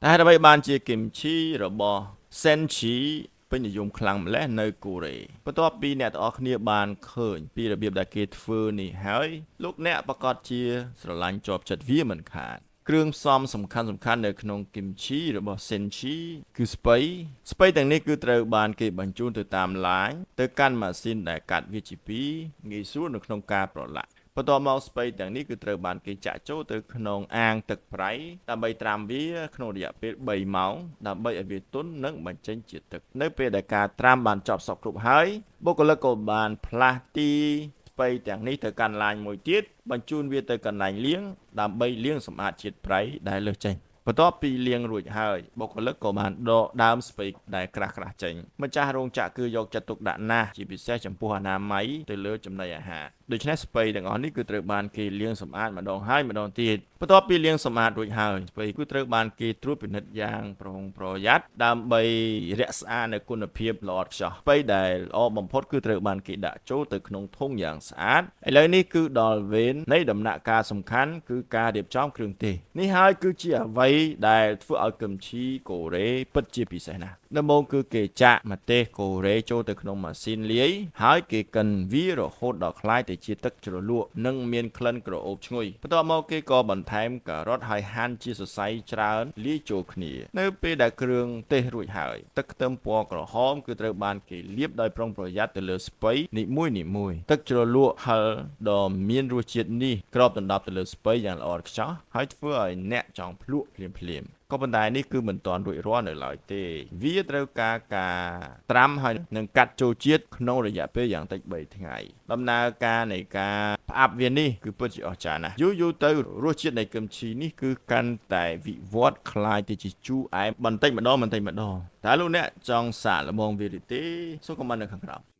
តែដើម្បីបានជាគីមឈីរបស់សេនឈីពេញនិយមខ្លាំងម្ល៉េះនៅកូរ៉េបន្ទាប់ពីអ្នកទាំងអស់គ្នាបានឃើញពីរបៀបដែលគេធ្វើនេះហើយលោកអ្នកប្រកាសជាស្រឡាញ់ជាប់ចិត្តវាមិនខាតគ្រឿងផ្សំសំខាន់នៅក្នុងគីមឈីរបស់សេនឈីគឺស្ពៃទាំងនេះគឺត្រូវបានគេបញ្ជូនទៅតាមឡានទៅកាន់ម៉ាស៊ីនដែលកាត់វាជាពីរងាយស្រួលនៅក្នុងការប្រឡាក់បន្ទាប់មកស្ពៃទាំងនេះគឺត្រូវបានគេចាក់ចូលទៅក្នុងអាងទឹកប្រៃដើម្បីត្រាំវាក្នុងរយៈពេល3ម៉ោងដើម្បីឲ្យវាទន់និងបញ្ចេញជាតិទឹកនៅពេលដែលការត្រាំបានចប់សពគ្រប់ហើយបុគ្គលិកក៏បានផ្លាស់ទីស្ពៃទាំងនេះទៅកាន់ឡានមួយទៀតបញ្ជូនវាទៅកន្លែងលាងដើម្បីលាងសម្អាតជាតិប្រៃដែលលើសចេញបន្ទាប់ពីលាងរួចហើយបុគ្គលិកក៏បានដកដើមស្ពៃដែលក្រាស់ៗចេញម្ចាស់រោងចក្រគឺយកចិត្តទុកដាក់ណាស់ជាពិសេសចំពោះអនាម័យទៅលើចំណីអាហារដូច្នេះស្ពៃទាំងអស់នេះគឺត្រូវបានគេលាងសម្អាតម្ដងហើយម្ដងទៀតបន្ទាប់ពីលាងសម្អាតរួចហើយស្ពៃគឺត្រូវបានគេត្រួតពិនិត្យយ៉ាងប្រុងប្រយ័ត្នដើម្បីរក្សានូវគុណភាពល្អឥតខ្ចោះស្ពៃដែលល្អបំផុតគឺត្រូវបានគេដាក់ចូលទៅក្នុងធុងយ៉ាងស្អាតឥឡូវនេះគឺដល់វេននៃដំណាក់កាលសំខាន់គឺការរៀបចំគ្រឿងទេសនេះហើយគឺជាអ្វីដែលធ្វើឲ្យគឹមឈីកូរ៉េពិតជាពិសេសណាស់ដំបូងគឺគេចាក់ម្ទេសកូរ៉េចូលទៅក្នុងម៉ាស៊ីនលាយហើយគេកិនវារហូតដល់ក្លាយទៅជាទឹកជ្រលក់និងមានក្លិនក្រអូបឈ្ងុយបន្ទាប់មកគេក៏បន្ថែមការ៉ុតហើយហាន់ជាសរសៃច្រើនលាយចូលគ្នានៅពេលដែលគ្រឿងទេសរួចហើយទឹកខ្ទឹមពណ៌ក្រហមគឺត្រូវបានគេលាបដោយប្រុងប្រយ័ត្នទៅលើស្ពៃនីមួយទឹកជ្រលក់ហឹរដ៏មានរសជាតិនេះគ្របដណ្ដប់ទៅលើស្ពៃយ៉ាងល្អឥតខ្ចោះហើយធ្វើឲ្យអ្នកចង់ភ្លក់ភ្លាមក៏ប៉ុន្តែនេះគឺមិនទាន់រួចរាល់នៅឡើយទេវាត្រូវការត្រាំហើយនឹងកាត់ចូលជាតិក្នុងរយៈពេលយ៉ាងតិច3ថ្ងៃដំណើរការនៃការផ្អាប់វានេះគឺពិតជាអស្ចារ្យណាស់យូរទៅរសជាតិនៃគឹមឈីនេះគឺកាន់តែវិវត្តคล้ายទៅជាជូរអែមបន្តិចម្ដងតើលោកអ្នកចង់សាកល្បងវាទេសូមខមមិននៅខាងក្រោម